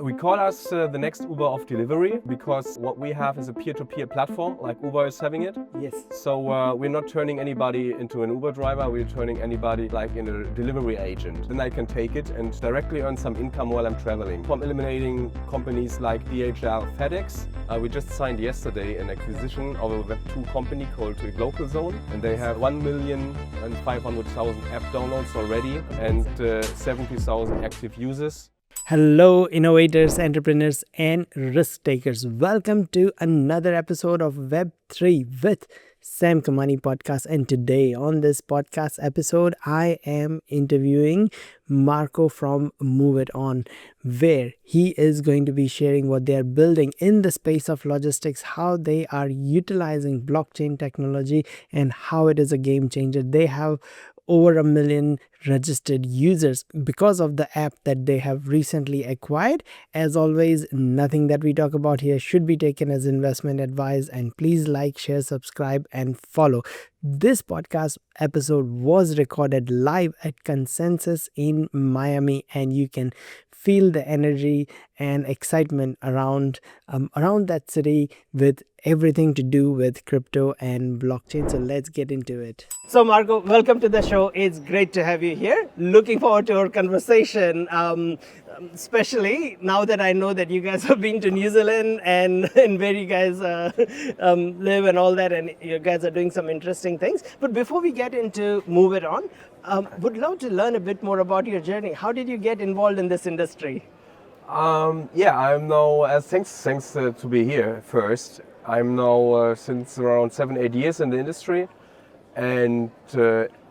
We call us the next Uber of delivery because what we have is a peer-to-peer platform like Uber is having it. Yes. So we're not turning anybody into an Uber driver, we're turning anybody like in a delivery agent. Then I can take it and directly earn some income while I'm traveling. From eliminating companies like DHL, FedEx, we just signed yesterday an acquisition of a Web2 company called Local Zone, and they have 1,500,000 app downloads already and 70,000 active users. Hello, innovators, entrepreneurs, and risk takers. Welcome to another episode of Web3 with Sam Kamani podcast. And today on this podcast episode, I am interviewing Marco from Move It On, where he is going to be sharing what they are building in the space of logistics, how they are utilizing blockchain technology, and how it is a game changer. They have over 1 million registered users because of the app that they have recently acquired. As always, nothing that we talk about here should be taken as investment advice, and please like, share, subscribe, and follow. This podcast episode was recorded live at Consensus in Miami, and you can feel the energy and excitement around that city with everything to do with crypto and blockchain. So let's get into it. So Marco, welcome to the show. It's great to have you here. Looking forward to our conversation, especially now that I know that you guys have been to New Zealand and where you guys live and all that, and you guys are doing some interesting things. But before we get into Move It On, would love to learn a bit more about your journey. How did you get involved in this industry? I'm now, thanks to be here first. I'm now since around 7-8 years in the industry, and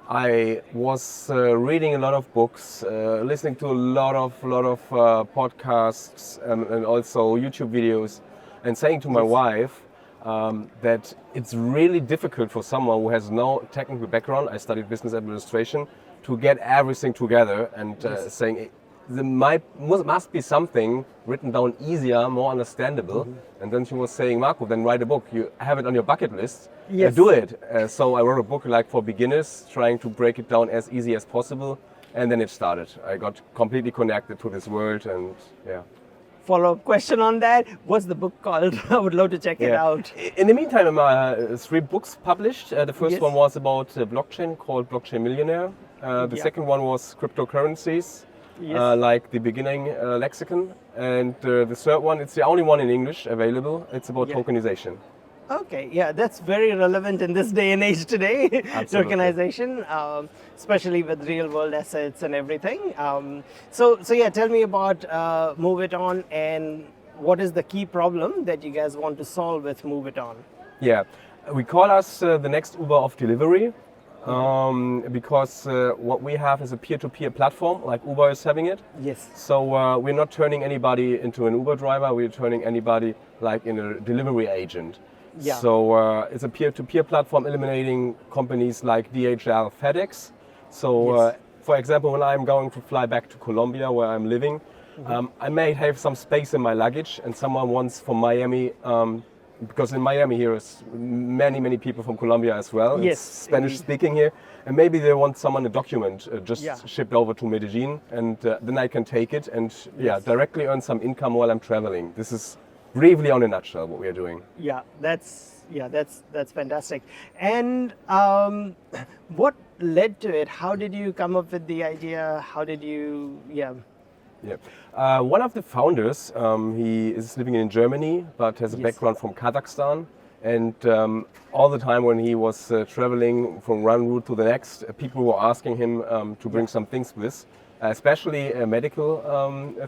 I was reading a lot of books, listening to a lot of podcasts and also YouTube videos, and saying to my wife that it's really difficult for someone who has no technical background. I studied business administration, to get everything together, and saying there must be something written down easier, more understandable. And then she was saying, Marco, then write a book. You have it on your bucket list. Yes. Do it. So I wrote a book like for beginners, trying to break it down as easy as possible. And then it started. I got completely connected to this world, and yeah. Follow-up question on that. What's the book called? I would love to check it out. In the meantime, 3 books published. The first one was about blockchain, called Blockchain Millionaire. The second one was cryptocurrencies. Like the beginning lexicon, and the third one, it's the only one in English available. It's about tokenization. Okay, yeah, that's very relevant in this day and age today. Tokenization, especially with real world assets and everything. So yeah, tell me about Move It On, and what is the key problem that you guys want to solve with Move It On? Yeah, we call us the next Uber of delivery. Because what we have is a peer-to-peer platform like Uber is having it. Yes. So we're not turning anybody into an Uber driver, we're turning anybody like in a delivery agent. Yeah. So it's a peer-to-peer platform eliminating companies like DHL, FedEx. So for example, when I'm going to fly back to Colombia where I'm living, I may have some space in my luggage, and someone wants from Miami, because in Miami here is many people from Colombia as well. Yes, it's Spanish speaking here, and maybe they want someone a document shipped over to Medellin, and then I can take it and directly earn some income while I'm traveling. This is briefly on a nutshell what we are doing. That's fantastic. And what led to it? How did you come up with the idea? How did you one of the founders, he is living in Germany, but has a background from Kazakhstan. And all the time when he was traveling from one route to the next, people were asking him to bring some things with, especially medical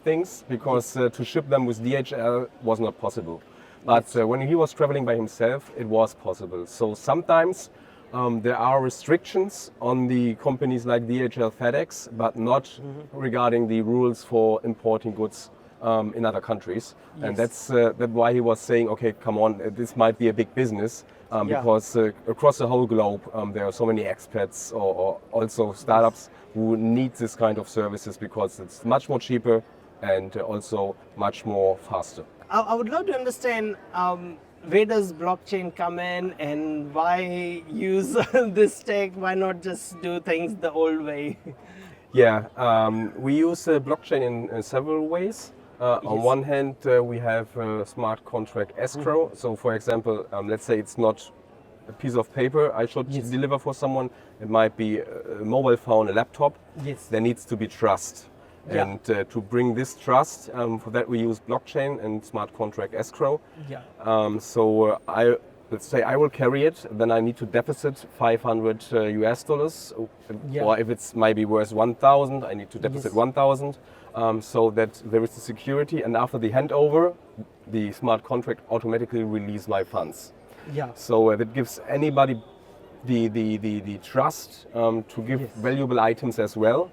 things, because to ship them with DHL was not possible. But when he was traveling by himself, it was possible. So sometimes there are restrictions on the companies like DHL, FedEx, but not regarding the rules for importing goods in other countries. And that's why he was saying, okay, come on, this might be a big business, because across the whole globe there are so many expats or also startups who need this kind of services because it's much more cheaper and also much more faster. I would love to understand where does blockchain come in, and why use this tech? Why not just do things the old way? Yeah, we use blockchain in several ways. On one hand, we have smart contract escrow. So, for example, let's say it's not a piece of paper I should deliver for someone. It might be a mobile phone, a laptop. Yes. There needs to be trust. Yeah. And to bring this trust, for that we use blockchain and smart contract escrow. Yeah. Let's say I will carry it, then I need to deposit 500 US dollars, or if it's maybe worth 1,000, I need to deposit 1,000, so that there is the security, and after the handover, the smart contract automatically release my funds. Yeah. So that gives anybody the trust to give valuable items as well.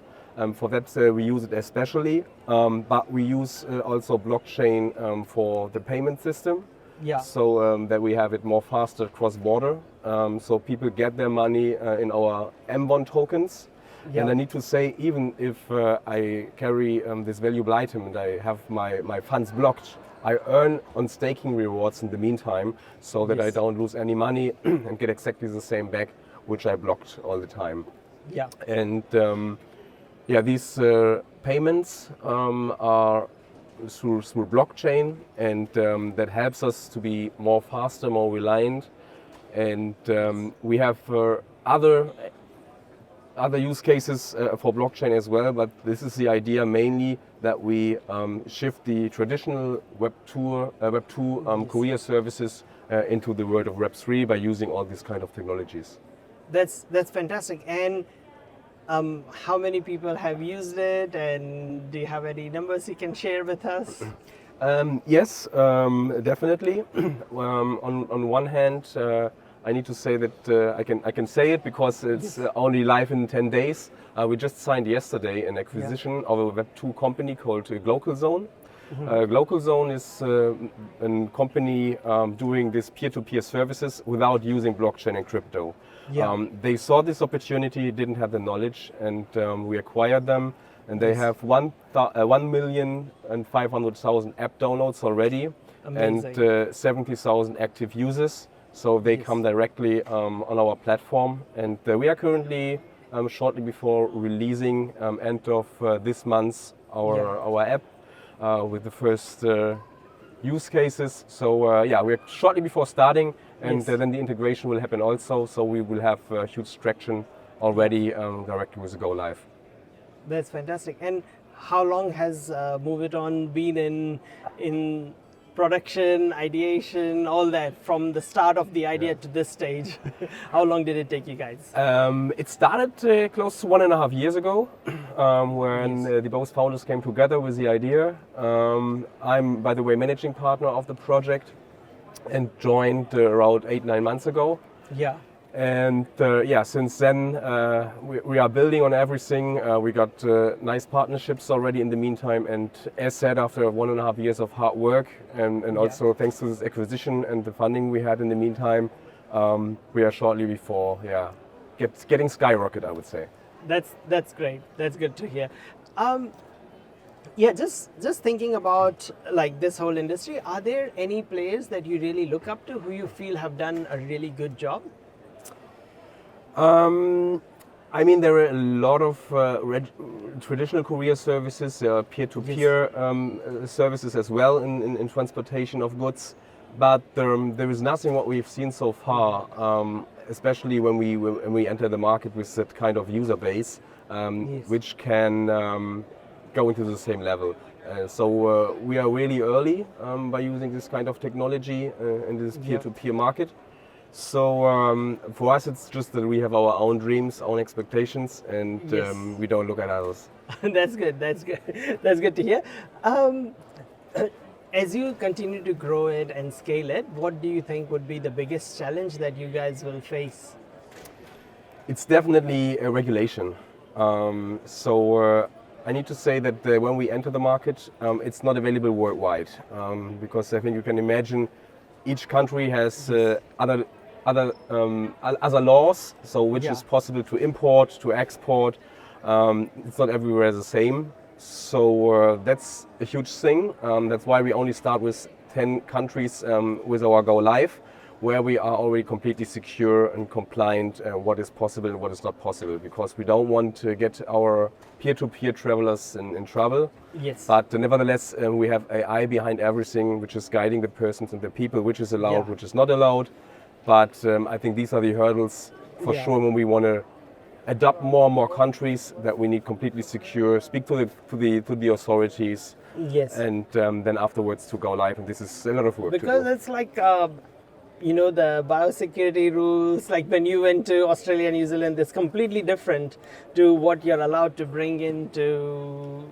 For that we use it especially, but we use also blockchain for the payment system. Yeah. So that we have it more faster cross-border. So people get their money in our M1 tokens. Yeah. And I need to say, even if I carry this valuable item and I have my funds blocked, I earn on staking rewards in the meantime, so that I don't lose any money and get exactly the same back, which I blocked all the time. Yeah. And these payments are through blockchain, and that helps us to be more faster, more reliant. And we have other use cases for blockchain as well, but this is the idea mainly that we shift the traditional Web 2 courier services into the world of Web 3 by using all these kind of technologies. That's fantastic. And how many people have used it, and do you have any numbers you can share with us? Yes, definitely. On one hand, I need to say that I can say it because it's only live in 10 days. We just signed yesterday an acquisition of a Web 2 company called Global Zone. Global Zone is a company doing this peer-to-peer services without using blockchain and crypto. Yeah. They saw this opportunity, didn't have the knowledge, and we acquired them. And they have 1,500,000 app downloads already. Amazing. And 70,000 active users. So they come directly on our platform. And we are currently shortly before releasing end of this month our app with the first use cases. So we're shortly before starting, and then the integration will happen also. So we will have huge traction already directly with the go live. That's fantastic. And how long has Move It On been in production, ideation, all that, from the start of the idea to this stage? How long did it take you guys? It started close to 1.5 years ago, when the both founders came together with the idea. I'm, by the way, managing partner of the project, and joined around 8-9 months ago. Yeah. And since then we are building on everything. We got nice partnerships already in the meantime, and as said, after 1.5 years of hard work, and also thanks to this acquisition and the funding we had in the meantime, we are shortly before getting skyrocket, I would say. That's great. That's good to hear. Just thinking about like this whole industry, are there any players that you really look up to who you feel have done a really good job? I mean, there are a lot of traditional courier services, peer-to-peer services as well in transportation of goods, but there is nothing what we've seen so far, especially when we enter the market with that kind of user base, which can go into the same level. So we are really early by using this kind of technology in this peer-to-peer market. So for us, it's just that we have our own dreams, own expectations, and we don't look at others. That's good. That's good. That's good to hear. As you continue to grow it and scale it, what do you think would be the biggest challenge that you guys will face? It's definitely a regulation. I need to say that when we enter the market, it's not available worldwide, because I think you can imagine each country has other laws, so which is possible to import, to export. It's not everywhere the same. So that's a huge thing. That's why we only start with 10 countries with our go live. where we are already completely secure and compliant what is possible and what is not possible, because we don't want to get our peer-to-peer travelers in trouble. Yes. But nevertheless, we have AI behind everything, which is guiding the persons and the people, which is allowed, which is not allowed. But I think these are the hurdles for sure when we want to adopt more and more countries, that we need completely secure, speak to the authorities, and then afterwards to go live. And this is a lot of work. Because it's like the biosecurity rules, like when you went to Australia, New Zealand, it's completely different to what you're allowed to bring into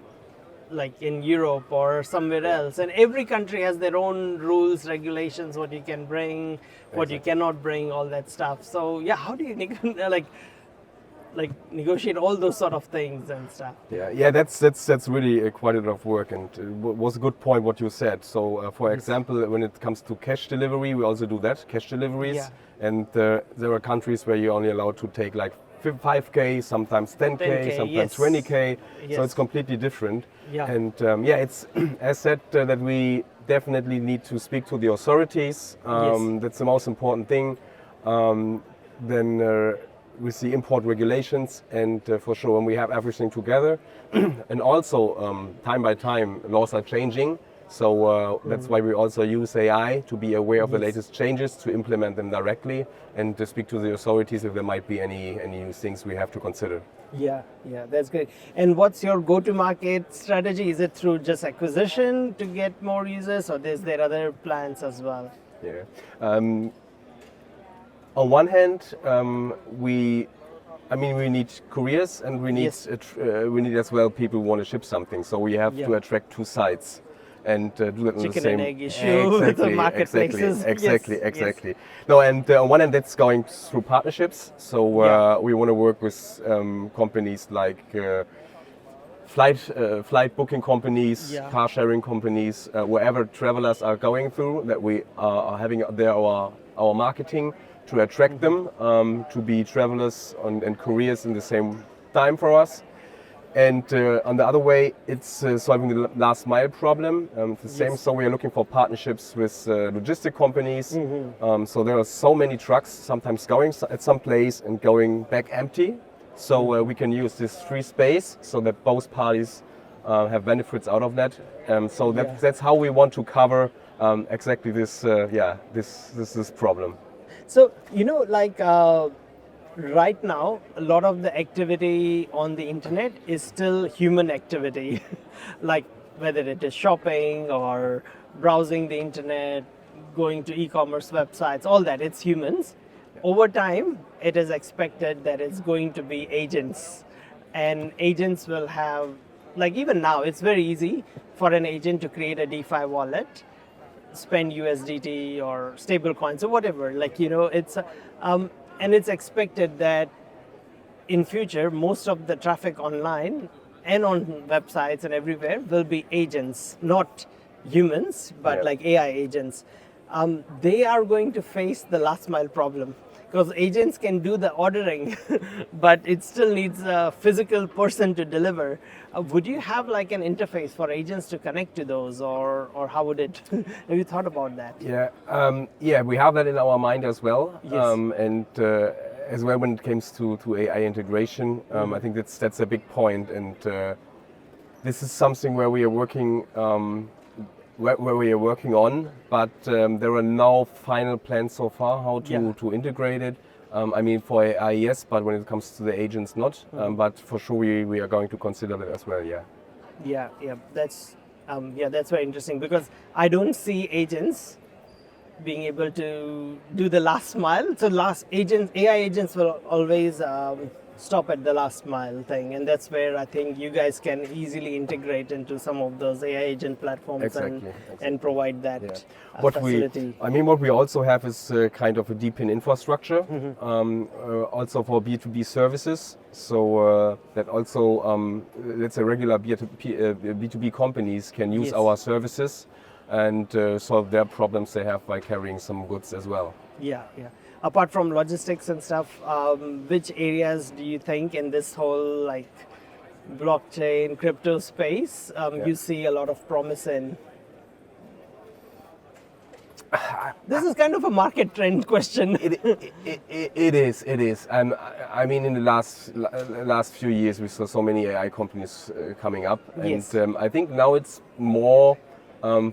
like in Europe or somewhere else. And every country has their own rules, regulations, what you can bring, what you cannot bring, all that stuff. So yeah, how do you negotiate all those sort of things and stuff? Yeah, that's really quite a lot of work, and it was a good point what you said. So, for example, when it comes to cash delivery, we also do that, cash deliveries, and there are countries where you're only allowed to take like 5K, sometimes 10K, sometimes 20K, so it's completely different. And it's as said that we definitely need to speak to the authorities. That's the most important thing. Then we see import regulations, and for sure when we have everything together, and also time by time laws are changing, so that's why we also use AI to be aware of the latest changes, to implement them directly, and to speak to the authorities if there might be any new things we have to consider. Yeah, that's great. And what's your go-to-market strategy? Is it through just acquisition to get more users, or is there other plans as well? On one hand, we need couriers, and we need as well people who want to ship something. So we have to attract two sides and do that on the same. Chicken and egg issue with the marketplaces. Exactly. No, and on one hand, that's going through partnerships. So we want to work with companies like flight booking companies, car sharing companies, wherever travelers are going through, that we are having there our marketing to attract them to be travelers and couriers in the same time for us. And on the other way, it's solving the last mile problem. The same, so we are looking for partnerships with logistic companies. So there are so many trucks sometimes going at some place and going back empty. So we can use this free space so that both parties have benefits out of that. So that's how we want to cover exactly this problem. So, right now, a lot of the activity on the internet is still human activity, like whether it is shopping or browsing the internet, going to e-commerce websites, all that, it's humans. Over time, it is expected that it's going to be agents, and agents will have, like even now, it's very easy for an agent to create a DeFi wallet, spend USDT or stable coins or whatever, it's and it's expected that in future most of the traffic online and on websites and everywhere will be agents, not humans, but like AI agents. They are going to face the last mile problem, because agents can do the ordering but it still needs a physical person to deliver. Would you have like an interface for agents to connect to those, or how would it have you thought about that? We have that in our mind as well. And as well when it comes to AI integration, I think that's a big point, and this is something where we are working on, but there are no final plans so far how to integrate it. For AI, yes, but when it comes to the agents, not. But for sure, we are going to consider that as well. That's very interesting, because I don't see agents being able to do the last mile. So AI agents will always stop at the last mile thing, and that's where I think you guys can easily integrate into some of those AI agent platforms and provide that facility. What we also have is kind of a deep-in infrastructure, also for B2B services. So that also, let's say regular B2B companies can use our services and solve their problems they have by carrying some goods as well. Apart from logistics and stuff, which areas do you think in this whole like blockchain crypto space you see a lot of promise in? This is kind of a market trend question. It is. And I mean, in the last few years, we saw so many AI companies coming up. Yes. And I think now it's more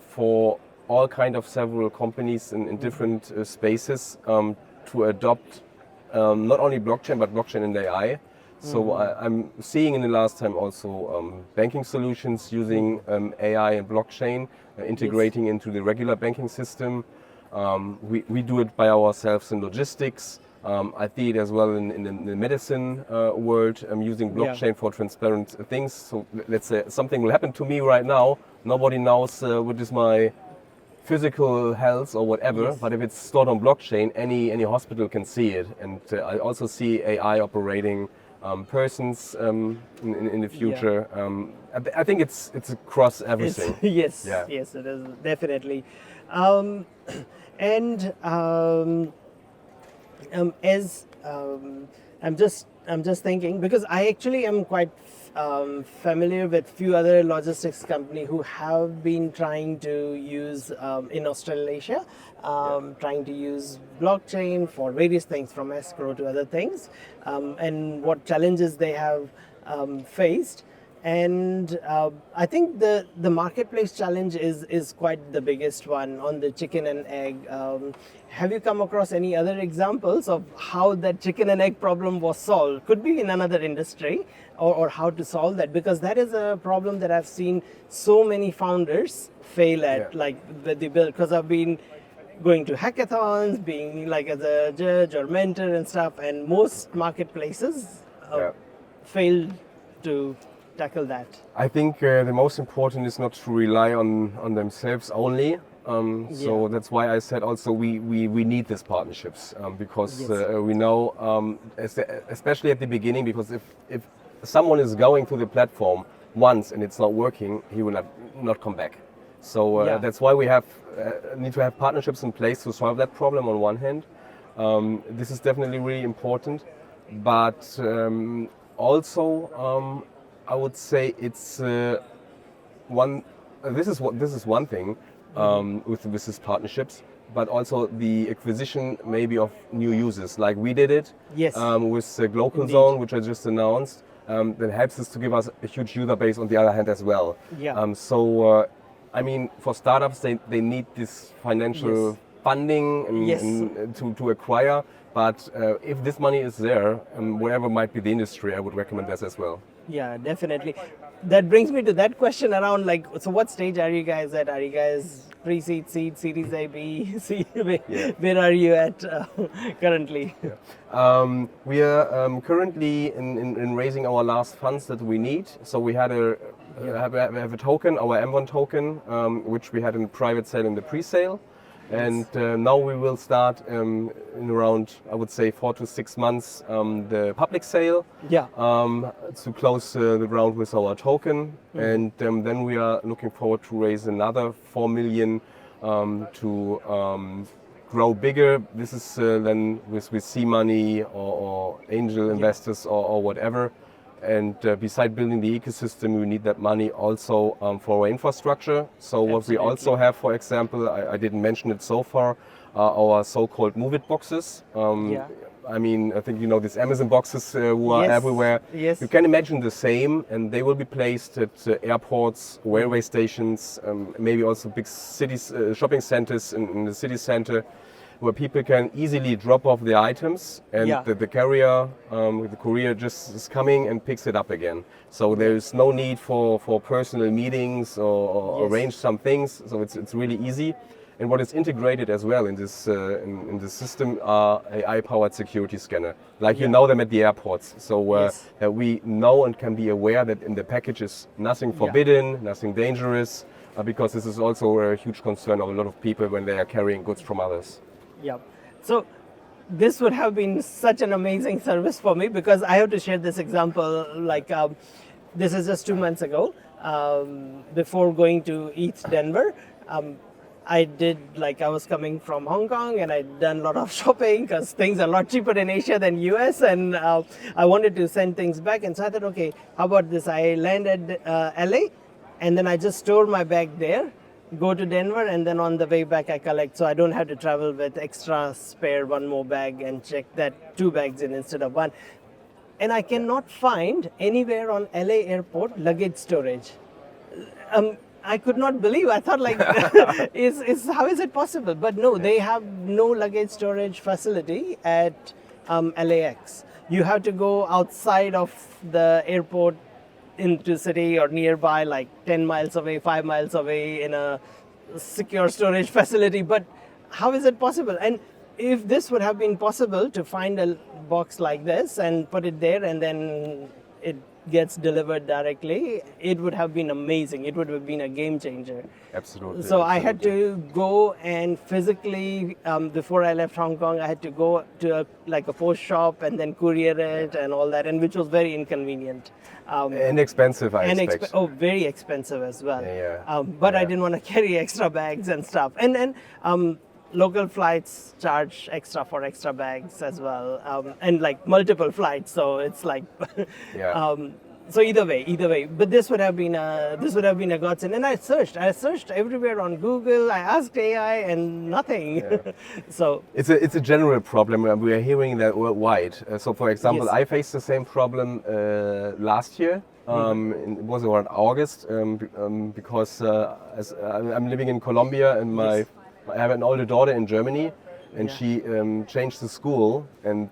for all kind of several companies in different spaces to adopt not only blockchain, but blockchain and AI. So I'm seeing in the last time also banking solutions using AI and blockchain, integrating into the regular banking system. We do it by ourselves in logistics. I see it as well in the medicine world. I'm using blockchain for transparent things. So let's say something will happen to me right now. Nobody knows what is my physical health or whatever, but if it's stored on blockchain, any hospital can see it. And I also see AI operating persons in the future. I think it's across everything. Yes, Yeah. yes, it is definitely. Um, and as I'm just thinking, because I actually am quite familiar with few other logistics company who have been trying to use in Australasia, trying to use blockchain for various things from escrow to other things, and what challenges they have faced. And I think the marketplace challenge is quite the biggest one on the chicken and egg. Have you come across any other examples of how that chicken and egg problem was solved? Could be in another industry, or how to solve that, because that is a problem that I've seen so many founders fail at, like the build, because I've been going to hackathons, being like as a judge or mentor and stuff, and most marketplaces fail to tackle that. I think the most important is not to rely on themselves only. So that's why I said also we need these partnerships because we know, especially at the beginning, because if someone is going through the platform once and it's not working, he will not come back. So that's why we need to have partnerships in place to solve that problem on one hand. This is definitely really important, but also I would say it's one. This is one thing with these partnerships, but also the acquisition maybe of new users, like we did it with Global Zone, which I just announced. That helps us to give us a huge user base on the other hand as well. So I mean, for startups, they need this financial funding and to acquire. But if this money is there, wherever might be the industry, I would recommend this as well. Yeah, definitely. That brings me to that question around, like, so what stage are you guys at? Are you guys pre-seed, seed, series A, B, C? Where are you at currently? We are currently in raising our last funds that we need. So we had have a token, our M1 token, which we had in private sale in the pre-sale. And now we will start in around, I would say, 4 to 6 months, the public sale to close the ground with our token. And then we are looking forward to raise another 4 million to grow bigger. This is then with seed money or angel investors or whatever. And beside building the ecosystem, we need that money also for our infrastructure. So what we also have, for example, I didn't mention it so far, our so-called Move It boxes. I mean, I think you know these Amazon boxes who are everywhere. You can imagine the same, and they will be placed at airports, railway stations, maybe also big cities, shopping centers in the city center, where people can easily drop off the items, and the carrier with the courier just is coming and picks it up again. So there is no need for personal meetings or arrange some things. So it's really easy. And what is integrated as well in this in the system are AI-powered security scanner, like you know them at the airports. So we know and can be aware that in the package is nothing forbidden, nothing dangerous, because this is also a huge concern of a lot of people when they are carrying goods from others. Yeah. So this would have been such an amazing service for me, because I have to share this example. Like this is just 2 months ago. Before going to ETH Denver, I was coming from Hong Kong, and I'd done a lot of shopping because things are a lot cheaper in Asia than US, and I wanted to send things back. And so I thought, okay, how about this? I landed LA, and then I just stored my bag there. go to Denver, and then on the way back I collect, so I don't have to travel with extra spare one more bag and check that 2 bags in instead of 1. And I cannot find anywhere on LA airport luggage storage. I could not believe. I thought like, is how is it possible? But no, they have no luggage storage facility at LAX. You have to go outside of the airport into city or nearby, like 10 miles away, 5 miles away, in a secure storage facility. But how is it possible? And if this would have been possible to find a box like this and put it there, and then it gets delivered directly, it would have been amazing. It would have been a game changer. Absolutely. So I had to go and physically, before I left Hong Kong, I had to go to a post shop and then courier it and all that, and which was very inconvenient. And expensive, I expect. Very expensive as well. But I didn't want to carry extra bags and stuff. And then local flights charge extra for extra bags as well, and like multiple flights. So it's like, so either way. But this would have been a godsend. And I searched everywhere on Google. I asked AI, and nothing. Yeah. So it's a general problem. We are hearing that worldwide. So, for example, Yes. I faced the same problem last year. It was around August because as I'm living in Colombia, and Yes. I have an older daughter in Germany, and Yeah. she changed the school, and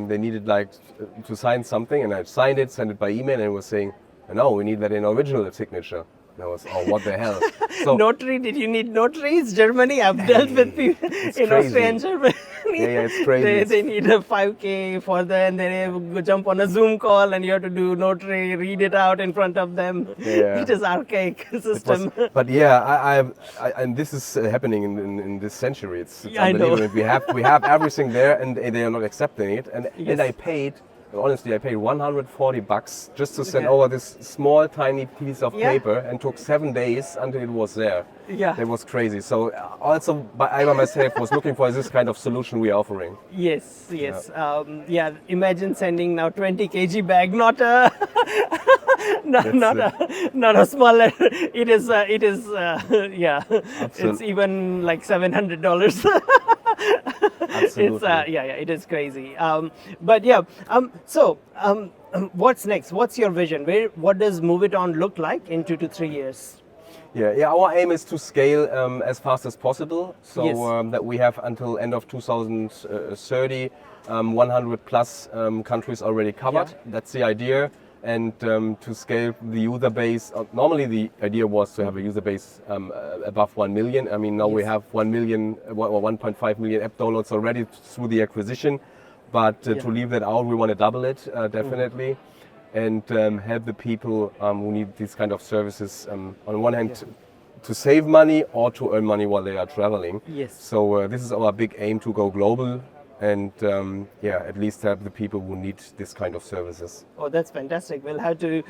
they needed to sign something, and I signed it, sent it by email, and it was saying, no, we need that in original signature. And I was, what the hell? So notary, did you need notaries? Germany, I've dealt with people in crazy. Austria and Germany. it's crazy. They need a 5K for that, and then they go jump on a Zoom call, and you have to do notary, read it out in front of them. Yeah. It is archaic system. But yeah, and this is happening in this century. It's I know. unbelievable. We have everything there, and they are not accepting it. And Yes. I paid $140 just to send Yeah. over this small, tiny piece of Yeah. paper, and took 7 days until it was there. Yeah. That was crazy. So also, I by myself was looking for this kind of solution we are offering. Yes. Imagine sending now 20 kg bag, not a not a smaller. It is It's even like $700. Absolutely. It is crazy. What's next? What's your vision? What does Move It On look like in 2 to 3 years? Yeah. Our aim is to scale as fast as possible, so Yes. that we have until end of 2030 100 plus countries already covered. Yeah. That's the idea, and to scale the user base. Normally, the idea was to have a user base above 1 million. I mean, now we Yes. have 1 million or 1.5 million app downloads already through the acquisition. But to leave that out, we want to double it definitely. And help the people who need these kind of services on one hand to save money or to earn money while they are traveling. Yes. So this is our big aim, to go global, and at least help the people who need this kind of services. Oh, that's fantastic. We'll have to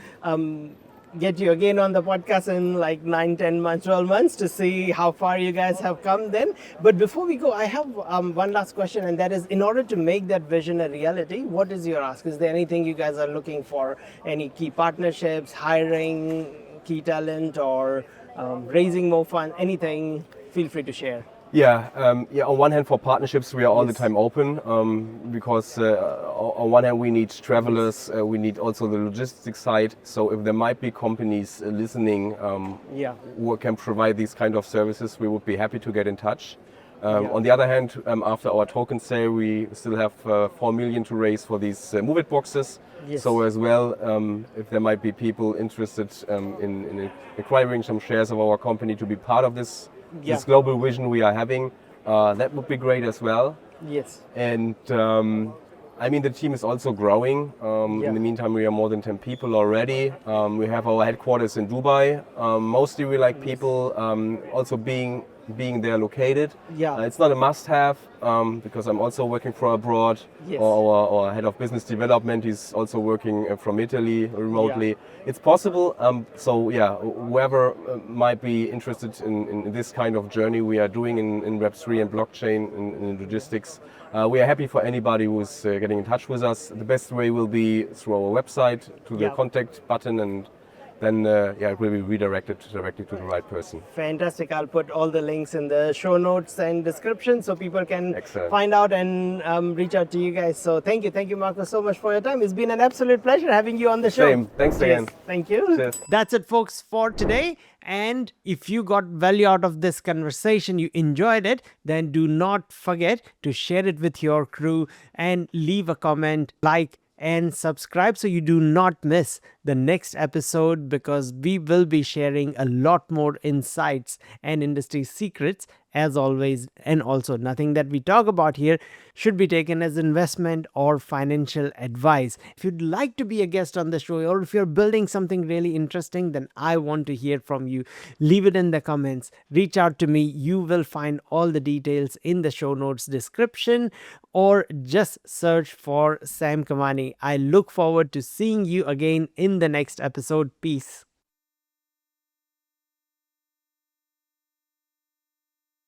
get you again on the podcast in like 9, 10 months, 12 months to see how far you guys have come then. But before we go, I have one last question, and that is, in order to make that vision a reality, what is your ask? Is there anything you guys are looking for? Any key partnerships, hiring key talent, or raising more funds? Anything, feel free to share. On one hand, for partnerships, we are all the Yes. time open because on one hand we need travelers, we need also the logistics side. So if there might be companies listening who can provide these kind of services, we would be happy to get in touch. On the other hand, after our token sale, we still have 4 million to raise for these Move It boxes. Yes. So as well, if there might be people interested in acquiring some shares of our company to be part of this global vision we are having, that would be great as well. Yes. And I mean, the team is also growing. In the meantime, we are more than 10 people already. We have our headquarters in Dubai. Mostly we like people also being there located. It's not a must-have because I'm also working from abroad. Yes. Our head of business development is also working from Italy remotely. It's possible. Whoever might be interested in this kind of journey we are doing in Web3 and blockchain in logistics, we are happy for anybody who is getting in touch with us. The best way will be through our website, to the contact button, and then it will be redirected directly to the right person. Fantastic. I'll put all the links in the show notes and description so people can Excellent. find out and reach out to you guys. So thank you, Marcus, so much for your time. It's been an absolute pleasure having you on the show. Same. Thanks Cheers. again. Thank you. Cheers. That's it, folks, for today. And if you got value out of this conversation, you enjoyed it, then do not forget to share it with your crew and leave a comment, like, and subscribe so you do not miss the next episode, because we will be sharing a lot more insights and industry secrets as always. And also, nothing that we talk about here should be taken as investment or financial advice. If you'd like to be a guest on the show, or if you're building something really interesting, then I want to hear from you. Leave it in the comments, reach out to me. You will find all the details in the show notes description, or just search for Sam Kamani. I look forward to seeing you again in the next episode. Peace.